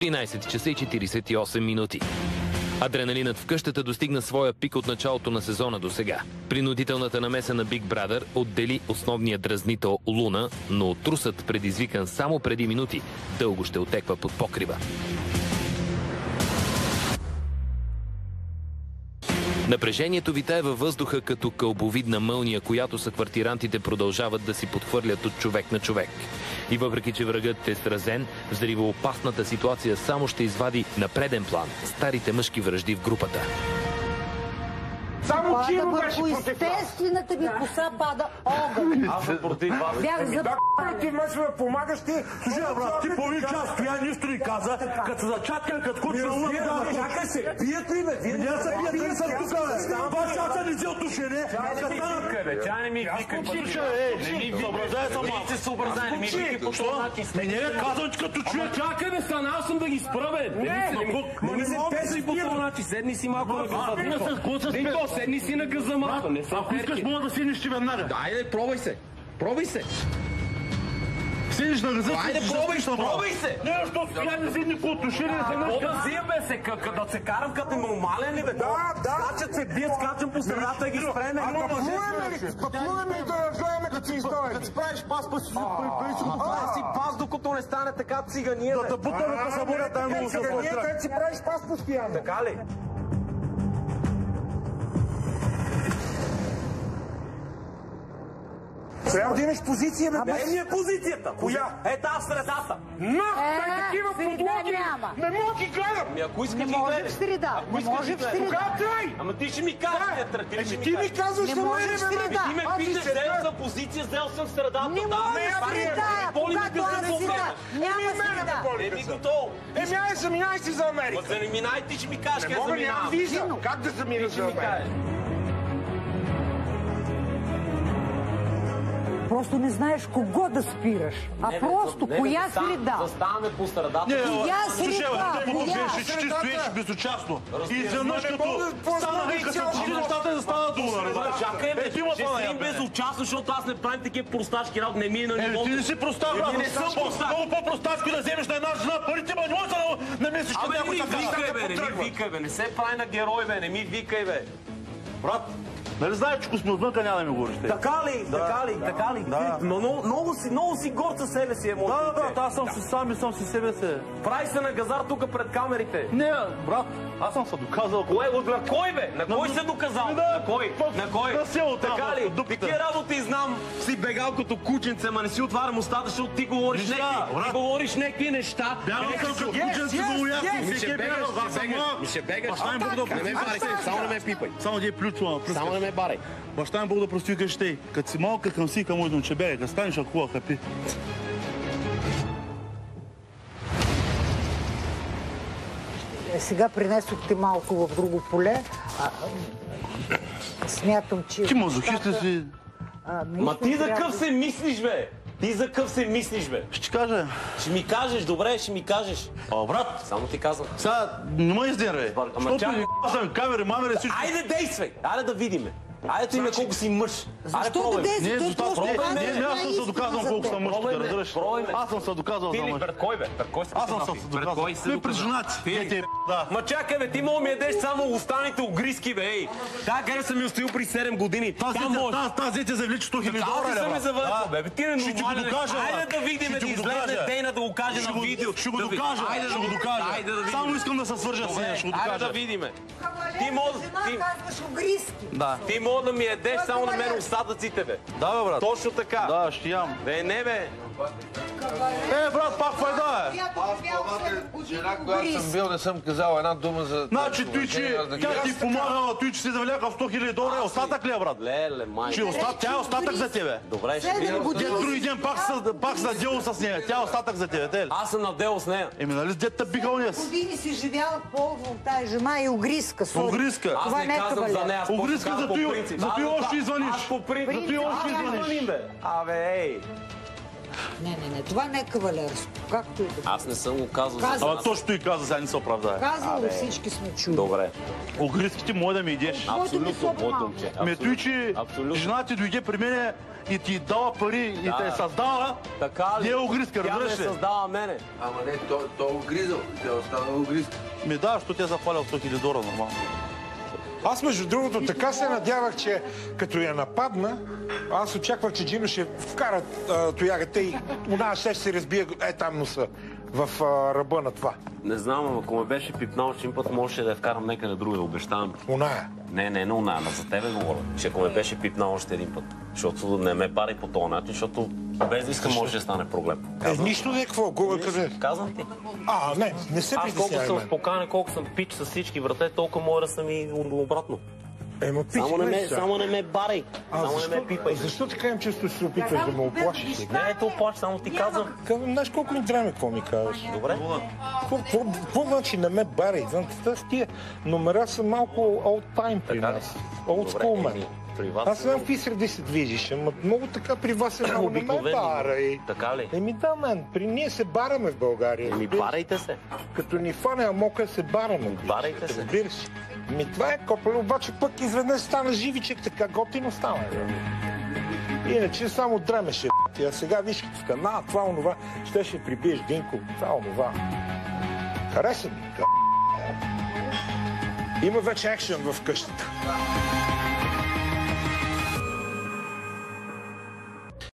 13 часа и 48 минути. Адреналинът в къщата достигна своя пик от началото на сезона до сега. Принудителната намеса на Big Brother отдели основния дразнител Луна, но трусът, предизвикан само преди минути, дълго ще отеква под покрива. Напрежението витае във въздуха като кълбовидна мълния, която съквартирантите продължават да си подхвърлят от човек на човек. И въпреки, че врагът е сразен, взривоопасната ситуация само ще извади на преден план старите мъжки вражди в групата. Само Киро беше против нас. Естествената ви коса пада огън. Аз съм против вас. Бях за Ти вместо да помагаш, ти... Слушай, брат, ти половин час стоя, нищо ни каза, като се зачаткам, като куча на лъвна. Чакай се, пият ли, бе? Не се пият, не съм тук, бе. Два часа не си отушене. Тя не ми вика. Съобразяй съм малко. Ти се съобразяй, не ми вика по това начин. Не е казвам, че като човек. Чакай бе, станал съм да ги спра, бе. Не се песи по това начин. Седни си малко на газа. Седни си на газа малко. Ако искаш, мога да седнеш ти веднага. Айде, пробай се. Пробай се. Седиш на газа. Айде, пробай се. Не, защото сега не седни по отношение. Да взия, бе, да се карам като нормален ли, бе? Да. Скачат се, бият, скачам по средата и ги спреме. Пъплуваме и да разгледаме като си история. Като си правиш пас, си пас, докато не стане така цигания, бе. Да те бутаме да съборят тази много се Ние те си правиш пас постоянно. Така ли? Трябва да имаш позиция, бе. Не ми е позицията. Коя? Ета в средата. Такива подлоги! Не мога ги гледам! Ами ако искаш Не ги може гледай. в среда. Не може в среда. Кога трай? Ама ти ще ми кажеш, Ти ми казваш, Не че може в среда. Ти ме питаш, взел съм позиция, взел съм средата. Не може в среда. Когато аз среда. Няма среда. Еми готово. Ай, заминай си за Америка. Ма заминай, ти ще ми кажеш Не къде мога, нямам заминавам. виза. Как да заминаш за Америка? Просто не знаеш кого да спираш, а просто коя среда. Заставаме по средата. Коя среда? Те му Коя? беше, че ти стоиш безучастно. И изведнъж Не като мога да стана века са чили нещата да станат долара. Чакай, бе, Ето има ще това седим безучастно, защото аз не правим такива просташки работи, не ми е на Ти нивото. не си простав, брат. Не съм простак. Много по-просташки да вземеш на една жена парите, ма не можеш да намесиш към Абе, не някой ми така. викай, бе, не ми викай, бе, не се прави на герой, бе, не ми викай, бе. Брат, нали знаеш, че ако сме отвънка няма да ми говориш те? Така ли? Да. Но много си горд със себе си, моето Да, дете. брат, аз съм си сам и съм си себе си. Прави се на газар тук пред камерите. Не, брат, аз съм се доказал. На кой, бе? На кой се доказал? На кой? На кой? На село там, Така ли? в дупката. Такива работи знам. Си бегал като кученце, ма не си отварям устата, защото ти говориш Неща, някакви. брат. Ти говориш някакви неща. Бягал съм като кученце, много ясно. Ми ще бегаш. Баща им Бог да Не ме барай, само не ме пипай. Само ти е плючвам. Само не ме барай. Баща им Бог да прости къщей. Като си малка към си, към уйдом, че бега, като станеш акула, хапи. Сега принесохте малко в друго поле. Смятам, че... Ти мазохист ли си? Ма ти за къв се мислиш, бе? Ти за къв се мислиш, бе? Ще ти кажа. Ще ми кажеш, добре, ще ми кажеш. О, брат, Само ти казвам. сега не ме издирай. Ама Защото чакай. ни съм камери, мамери, всичко. Айде действай! Айде да видиме. Айде да име колко си мъж. Защо да Не, действа? Той достатъчно. просто Не, казва аз съм се доказвал истина колко за съм теб. мъж, Пробай да ме, разбереш. пробай ме. Аз съм се доказал за мъж. Пред кой, бе? Пред кой се Аз съм доказал? се Пред доказал. кой се Той пред доказал? женати. Ти. Да. Ма чакай, бе, ти мога ми ядеш само останалите огриски, бе, ей. Та къде съм ми оставил при 7 години. Тази дете завлича 100 000 Аз долара, съм ме завъртал, бе. Ти не Ще ти го нормален. докажа, Айде да видим, да излезе Дейна да го каже на видео. Ще го докажа. Айде Ще го докажа. Айде да видим. Само искам да се свържа с нея, ще го Айде докажа. да видиме. Ти казваш огриски. Ти мога да ми ядеш само на мен остатъците, бе. Да, бе, брат. Точно така. Да, ще ям. Не, бе. Брат, пак файда е. Жена, когато съм бил, не съм казал една дума за... Значи, той, че тя ти помагала, той, че си завляка в 100 000 долара, остатък ли е, брат? Леле, май. Тя е остатък за тебе. Добре, ще 7 видим. години. Други ден пак са дело с нея. Тя е остатък за тебе, те ли? Аз съм на дело с нея. Еми, нали с детата биха уния? Години си живял по тази жена и огриска. сори. Огриска. Аз Това не не е казвам за кавалер. нея. аз просто Огриска казвам за по той принцип. още извъниш. Аз по принцип. За той още Аз извъниш. звъним, бе. Абе, ей. Не, това не е кавалерско. Както и да. Аз не съм го казал. Ама точно и каза, сега не се оправдае. Казвало, всички сме чули. Добре. Огризките може да ми идеш. Абсолютно, моето момче. Той, че жена ти дойде при мене и ти дава пари и те е създала, не е огризка, разбираш ли? Тя ме създава мене. Ама не, то огризал. Тя остана огризка. Да, защото тя запалял 100 000 долара нормално. Аз, между другото, така се надявах, че като я нападна, аз очаквах, че Джино ще вкара тоягата и она ще се разбие там носа в ръба на това. Не знам, ама ако ме беше пипнал, че път можеше да я вкарам някъде друга, обещавам. Оная? Не, оная, за тебе говоря. Че ако ме беше пипнал още един път. Защото не ме пари по този начин, защото без да искам може да стане проблем. Нищо не е какво, къде? Казвам ти. Не се притеснявай. Аз колко съм споканен, колко съм пич с всички врата, толкова може да съм и обратно. Само не ме барай. Само не ме пипай. Защо така имам чувство, че се опитваш да ме оплашиш? Не те оплаши, само ти казвам. Знаеш колко ми трябва, какво ми казваш? Добре. Какво значи не ме барай? Тия номера са малко old time при нас. Old school, man. Аз знам какви среди се движиш, ама много така при вас е много не ме барай. Така ли? Да, мен. При ние се бараме в България. Барайте се. Като ни фане амока се бараме. Барайте се. Разбираш. Това е копеле, обаче пък изведнъж стана живичек, така готино стана. Иначе само дремеше. А сега виж като скана, това онова, ще прибиеш Гинко, това онова. Хареса ми. Има вече екшън в къщата.